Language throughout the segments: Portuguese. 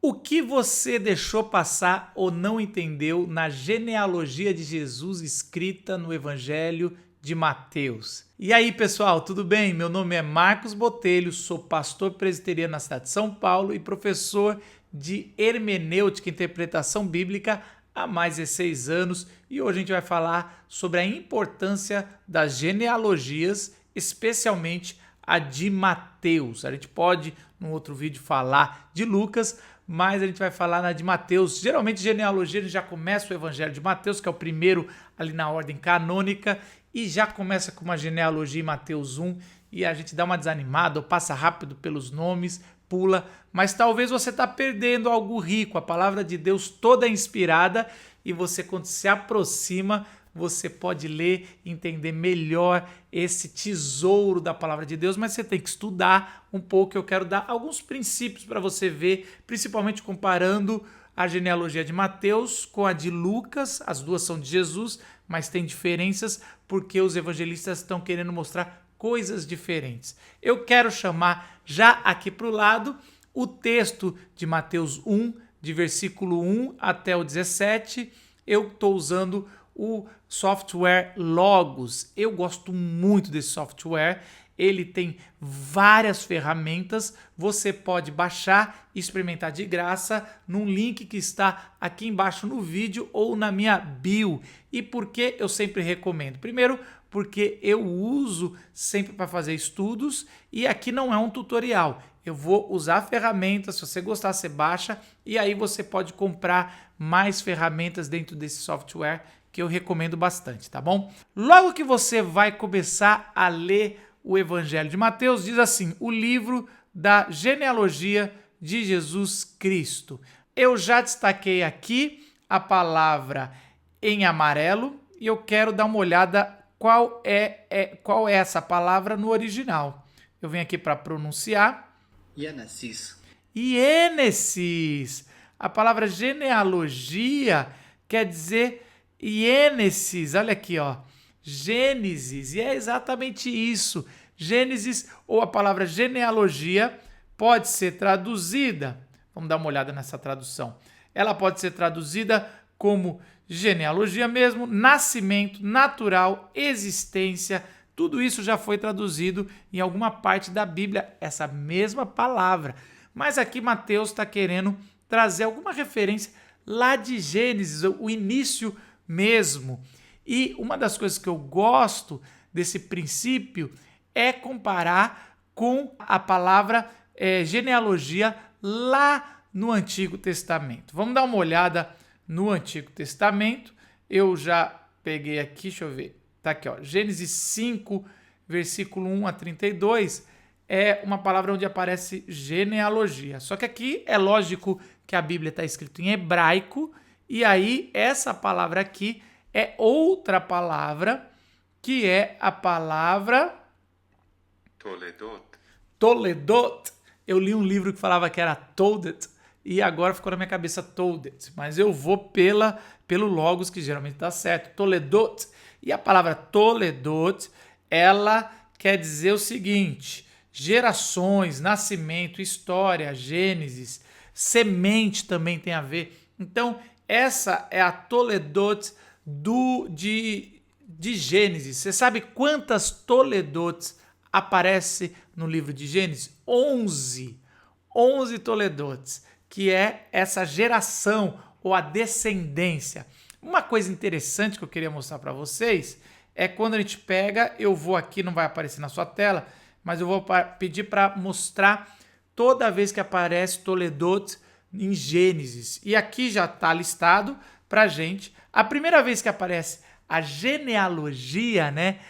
O que você deixou passar ou não entendeu na genealogia de Jesus escrita no Evangelho de Mateus? E aí, pessoal, tudo bem? Meu nome é Marcos Botelho, sou pastor presbiteriano na cidade de São Paulo e professor de hermenêutica e interpretação bíblica há mais de 6 anos. E hoje a gente vai falar sobre a importância das genealogias, especialmente a de Mateus. A gente pode, num outro vídeo, falar de Lucas, mas a gente vai falar na de Mateus. Geralmente, genealogia, a gente já começa o Evangelho de Mateus, que é o primeiro ali na ordem canônica, e já começa com uma genealogia em Mateus 1, e a gente dá uma desanimada, ou passa rápido pelos nomes, pula, mas talvez você está perdendo algo rico. A palavra de Deus toda é inspirada, e você, quando se aproxima, você pode ler e entender melhor esse tesouro da palavra de Deus, mas você tem que estudar um pouco. Eu quero dar alguns princípios para você ver, principalmente comparando a genealogia de Mateus com a de Lucas. As duas são de Jesus, mas tem diferenças porque os evangelistas estão querendo mostrar coisas diferentes. Eu quero chamar já aqui para o lado o texto de Mateus 1, de versículo 1 até o 17. Eu estou usando o software Logos. Eu gosto muito desse software. Ele tem várias ferramentas. Você pode baixar e experimentar de graça num link que está aqui embaixo no vídeo ou na minha bio. E por que eu sempre recomendo? Primeiro, porque eu uso sempre para fazer estudos e aqui não é um tutorial. Eu vou usar ferramentas, se você gostar, você baixa e aí você pode comprar mais ferramentas dentro desse software que eu recomendo bastante, tá bom? Logo que você vai começar a ler o Evangelho de Mateus, diz assim: o livro da genealogia de Jesus Cristo. Eu já destaquei aqui a palavra em amarelo e eu quero dar uma olhada qual é essa palavra no original. Eu venho aqui para pronunciar. Ienesis. Iênesis. A palavra genealogia quer dizer Iênesis. Olha aqui, ó. Gênesis. E é exatamente isso. Gênesis, ou a palavra genealogia, pode ser traduzida. Vamos dar uma olhada nessa tradução. Ela pode ser traduzida como genealogia mesmo, nascimento, natural, existência. Tudo isso já foi traduzido em alguma parte da Bíblia, essa mesma palavra. Mas aqui Mateus está querendo trazer alguma referência lá de Gênesis, o início mesmo. E uma das coisas que eu gosto desse princípio é comparar com a palavra genealogia lá no Antigo Testamento. Vamos dar uma olhada no Antigo Testamento. Eu já peguei aqui, deixa eu ver. Tá aqui, ó. Gênesis 5, versículo 1 a 32, é uma palavra onde aparece genealogia. Só que aqui é lógico que a Bíblia está escrita em hebraico, e aí essa palavra aqui é outra palavra, que é a palavra Toledot. Eu li um livro que falava que era Todet, e agora ficou na minha cabeça Todet, mas eu vou pelo Logos, que geralmente dá certo. Toledot. E a palavra Toledot, ela quer dizer o seguinte: gerações, nascimento, história, Gênesis, semente também tem a ver. Então, essa é a Toledot de Gênesis. Você sabe quantas Toledotes aparece no livro de Gênesis? 11 Toledotes, que é essa geração ou a descendência. Uma coisa interessante que eu queria mostrar para vocês é quando a gente pega, eu vou aqui, não vai aparecer na sua tela, mas eu vou pedir para mostrar toda vez que aparece Toledot em Gênesis. E aqui já está listado para gente. A primeira vez que aparece a genealogia, né,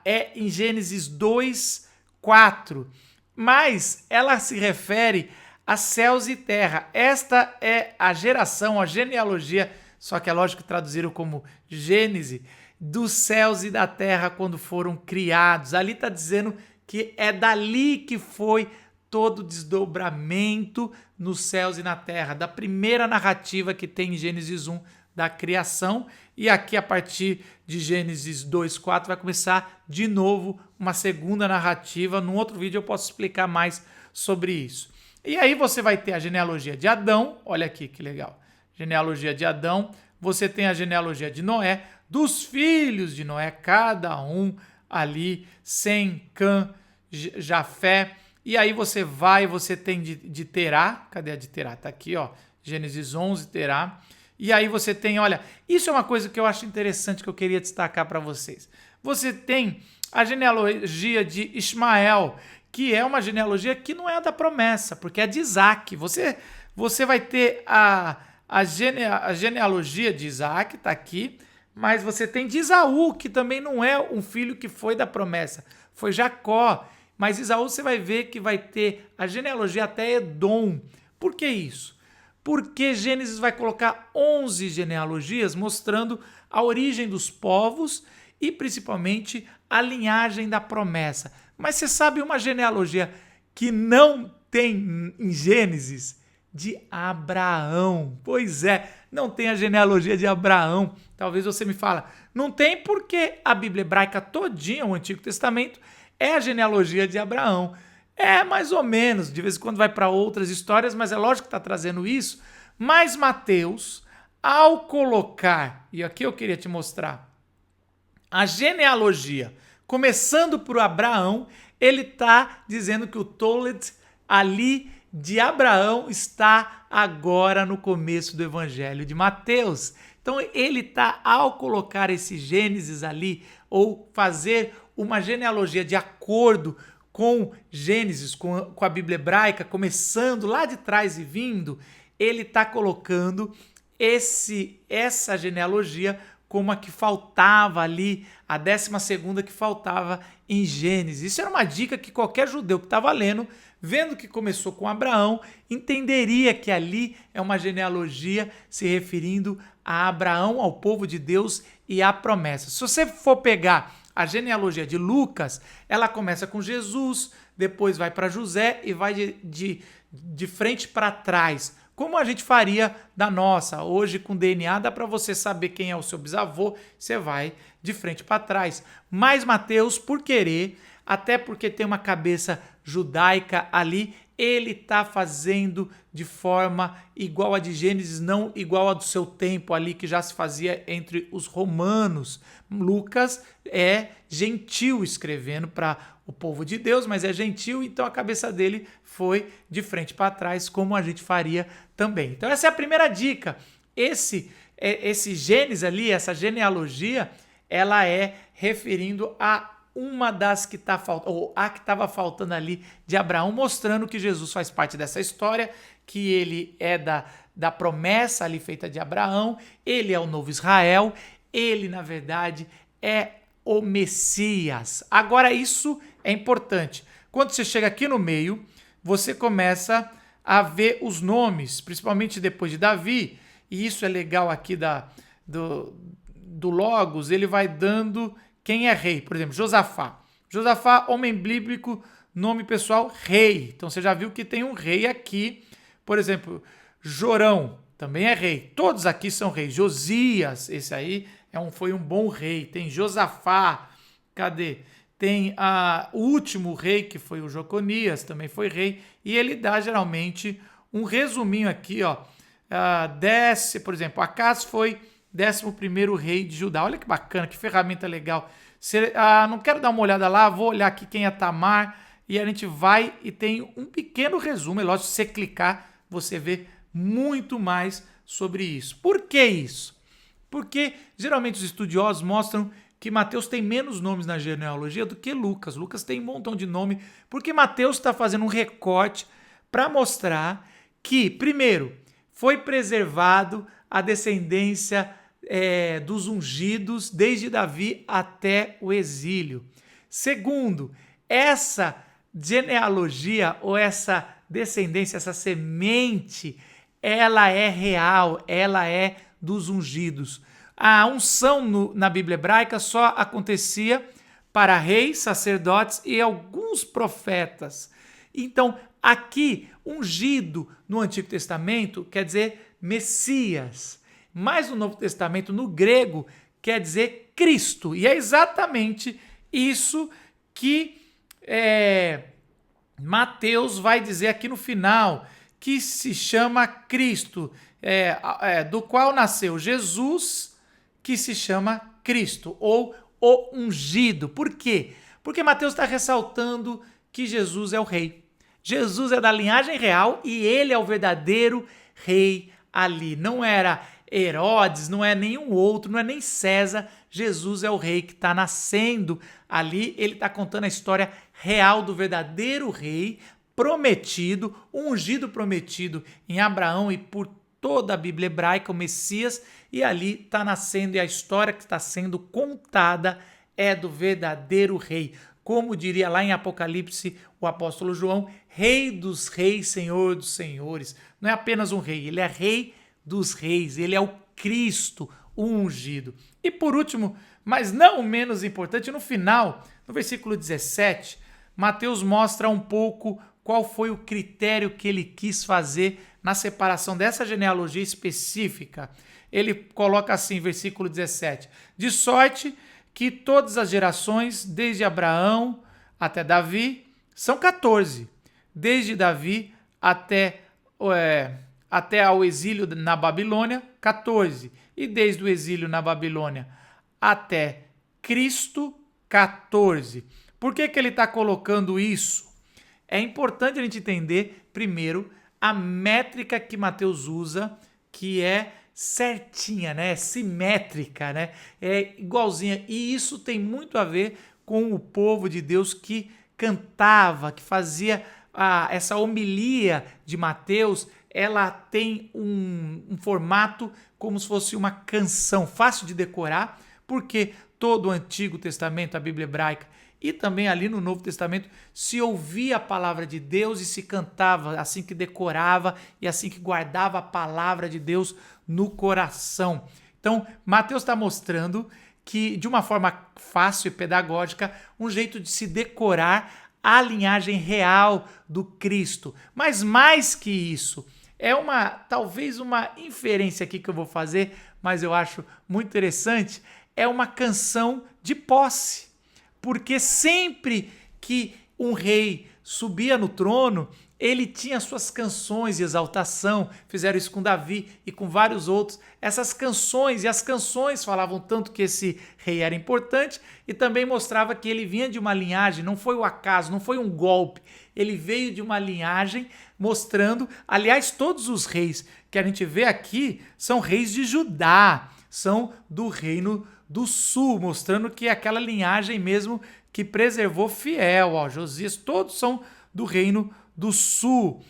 é em Gênesis 2, 4. Mas ela se refere a céus e terra. Esta é a geração, a genealogia, só que é lógico que traduziram como Gênese, dos céus e da terra quando foram criados. Ali está dizendo que é dali que foi todo o desdobramento nos céus e na terra, da primeira narrativa que tem em Gênesis 1 da criação. E aqui, a partir de Gênesis 2, 4, vai começar de novo uma segunda narrativa. Num outro vídeo eu posso explicar mais sobre isso. E aí você vai ter a genealogia de Adão, olha aqui que legal, genealogia de Adão, você tem a genealogia de Noé, dos filhos de Noé, cada um ali, Sem, Cã, Jafé, e aí você tem de Terá, cadê a de Terá? Tá aqui, ó, Gênesis 11, Terá, e aí você tem, olha, isso é uma coisa que eu acho interessante que eu queria destacar para vocês. Você tem a genealogia de Ismael, que é uma genealogia que não é a da promessa, porque é de Isaac. Você vai ter a genealogia de Isaac, está aqui, mas você tem de Esaú, que também não é um filho que foi da promessa, foi Jacó. Mas Esaú você vai ver que vai ter a genealogia até Edom. Por que isso? Porque Gênesis vai colocar 11 genealogias mostrando a origem dos povos e principalmente a linhagem da promessa. Mas você sabe uma genealogia que não tem em Gênesis? De Abraão. Pois é, não tem a genealogia de Abraão. Talvez você me fale, não tem porque a Bíblia hebraica todinha, o Antigo Testamento, é a genealogia de Abraão. É mais ou menos, de vez em quando vai para outras histórias, mas é lógico que está trazendo isso. Mas Mateus, ao colocar, e aqui eu queria te mostrar, a genealogia, começando por Abraão, ele está dizendo que o Tolet ali de Abraão está agora no começo do Evangelho de Mateus. Então ele está, ao colocar esse Gênesis ali, ou fazer uma genealogia de acordo com Gênesis, com a Bíblia hebraica, começando lá de trás e vindo, ele está colocando essa genealogia como a que faltava ali, a 12ª que faltava em Gênesis. Isso era uma dica que qualquer judeu que estava lendo, vendo que começou com Abraão, entenderia que ali é uma genealogia se referindo a Abraão, ao povo de Deus e à promessa. Se você for pegar a genealogia de Lucas, ela começa com Jesus, depois vai para José e vai de frente para trás. Como a gente faria da nossa. Hoje, com DNA, dá para você saber quem é o seu bisavô, você vai de frente para trás. Mas Mateus, por querer, até porque tem uma cabeça judaica ali, ele está fazendo de forma igual a de Gênesis, não igual a do seu tempo ali, que já se fazia entre os romanos. Lucas é gentil escrevendo para o povo de Deus, mas é gentil, então a cabeça dele foi de frente para trás, como a gente faria também. Então essa é a primeira dica. Esse Gênesis ali, essa genealogia, ela é referindo a uma das que está faltando, ou a que estava faltando ali de Abraão, mostrando que Jesus faz parte dessa história, que ele é da promessa ali feita de Abraão, ele é o novo Israel, ele, na verdade, é o Messias. Agora, isso é importante. Quando você chega aqui no meio, você começa a ver os nomes, principalmente depois de Davi, e isso é legal aqui do Logos, ele vai dando quem é rei. Por exemplo, Josafá. Josafá, homem bíblico, nome pessoal, rei. Então você já viu que tem um rei aqui. Por exemplo, Jorão, também é rei. Todos aqui são reis. Josias, esse aí foi um bom rei. Tem Josafá, cadê? Tem o último rei, que foi o Joconias, também foi rei. E ele dá, geralmente, um resuminho aqui, ó. Por exemplo, Acaz foi 11º rei de Judá. Olha que bacana, que ferramenta legal. Não quero dar uma olhada lá, vou olhar aqui quem é Tamar. E a gente vai e tem um pequeno resumo. É lógico, se você clicar, você vê muito mais sobre isso. Por que isso? Porque geralmente os estudiosos mostram que Mateus tem menos nomes na genealogia do que Lucas. Lucas tem um montão de nome, porque Mateus está fazendo um recorte para mostrar que, primeiro, foi preservado a descendência dos ungidos desde Davi até o exílio. Segundo, essa genealogia ou essa descendência, essa semente, ela é real, ela é dos ungidos. A unção na Bíblia hebraica só acontecia para reis, sacerdotes e alguns profetas. Então, aqui, ungido no Antigo Testamento quer dizer Messias. Mas no Novo Testamento, no grego, quer dizer Cristo. E é exatamente isso que Mateus vai dizer aqui no final que se chama Cristo, do qual nasceu Jesus, que se chama Cristo, ou o ungido. Por quê? Porque Mateus está ressaltando que Jesus é o rei. Jesus é da linhagem real e ele é o verdadeiro rei ali. Não era Herodes, não é nenhum outro, não é nem César. Jesus é o rei que está nascendo ali. Ele está contando a história real do verdadeiro rei prometido, ungido prometido em Abraão e por toda a Bíblia hebraica, o Messias, e ali está nascendo, e a história que está sendo contada é do verdadeiro rei. Como diria lá em Apocalipse o apóstolo João, Rei dos reis, Senhor dos senhores. Não é apenas um rei, ele é rei dos reis, ele é o Cristo, o ungido. E por último, mas não menos importante, no final, no versículo 17, Mateus mostra um pouco qual foi o critério que ele quis fazer na separação dessa genealogia específica. Ele coloca assim, versículo 17, de sorte que todas as gerações, desde Abraão até Davi, são 14. Desde Davi até ao exílio na Babilônia, 14. E desde o exílio na Babilônia até Cristo, 14. Por que ele está colocando isso? É importante a gente entender, primeiro, a métrica que Mateus usa, que é certinha, né? É simétrica, né? É igualzinha. E isso tem muito a ver com o povo de Deus que cantava, que fazia essa homilia de Mateus. Ela tem um formato como se fosse uma canção, fácil de decorar, porque todo o Antigo Testamento, a Bíblia hebraica, e também ali no Novo Testamento, se ouvia a palavra de Deus e se cantava, assim que decorava e assim que guardava a palavra de Deus no coração. Então, Mateus está mostrando que, de uma forma fácil e pedagógica, um jeito de se decorar a linhagem real do Cristo. Mas mais que isso, talvez uma inferência aqui que eu vou fazer, mas eu acho muito interessante, é uma canção de posse. Porque sempre que um rei subia no trono, ele tinha suas canções de exaltação. Fizeram isso com Davi e com vários outros. Essas canções, e as canções falavam tanto que esse rei era importante e também mostrava que ele vinha de uma linhagem, não foi o acaso, não foi um golpe. Ele veio de uma linhagem mostrando, aliás, todos os reis que a gente vê aqui são reis de Judá, são do reino do sul, mostrando que é aquela linhagem mesmo que preservou fiel, Josias, todos são do reino do sul.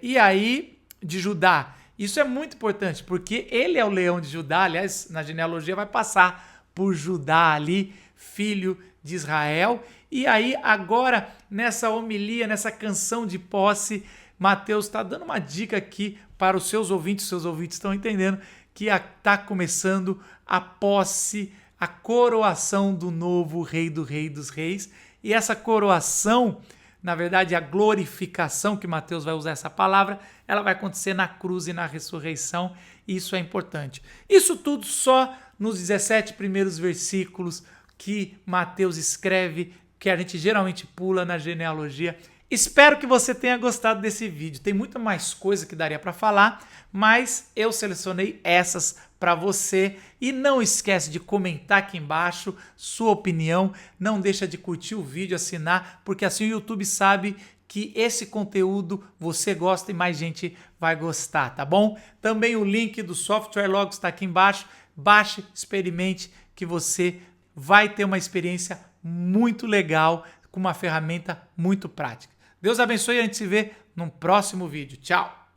E aí, de Judá. Isso é muito importante, porque ele é o leão de Judá, aliás, na genealogia vai passar por Judá ali, filho de Israel. E aí, agora, nessa homilia, nessa canção de posse, Mateus está dando uma dica aqui para os seus ouvintes estão entendendo que está começando a posse, a coroação do novo rei do rei dos reis. E essa coroação, na verdade, a glorificação, que Mateus vai usar essa palavra, ela vai acontecer na cruz e na ressurreição. Isso é importante. Isso tudo só nos 17 primeiros versículos que Mateus escreve, que a gente geralmente pula na genealogia. Espero que você tenha gostado desse vídeo. Tem muita mais coisa que daria para falar, mas eu selecionei essas para você. E não esquece de comentar aqui embaixo sua opinião. Não deixa de curtir o vídeo, assinar, porque assim o YouTube sabe que esse conteúdo você gosta e mais gente vai gostar, tá bom? Também o link do Software Logos está aqui embaixo. Baixe, experimente, que você vai ter uma experiência muito legal com uma ferramenta muito prática. Deus abençoe e a gente se vê num próximo vídeo. Tchau!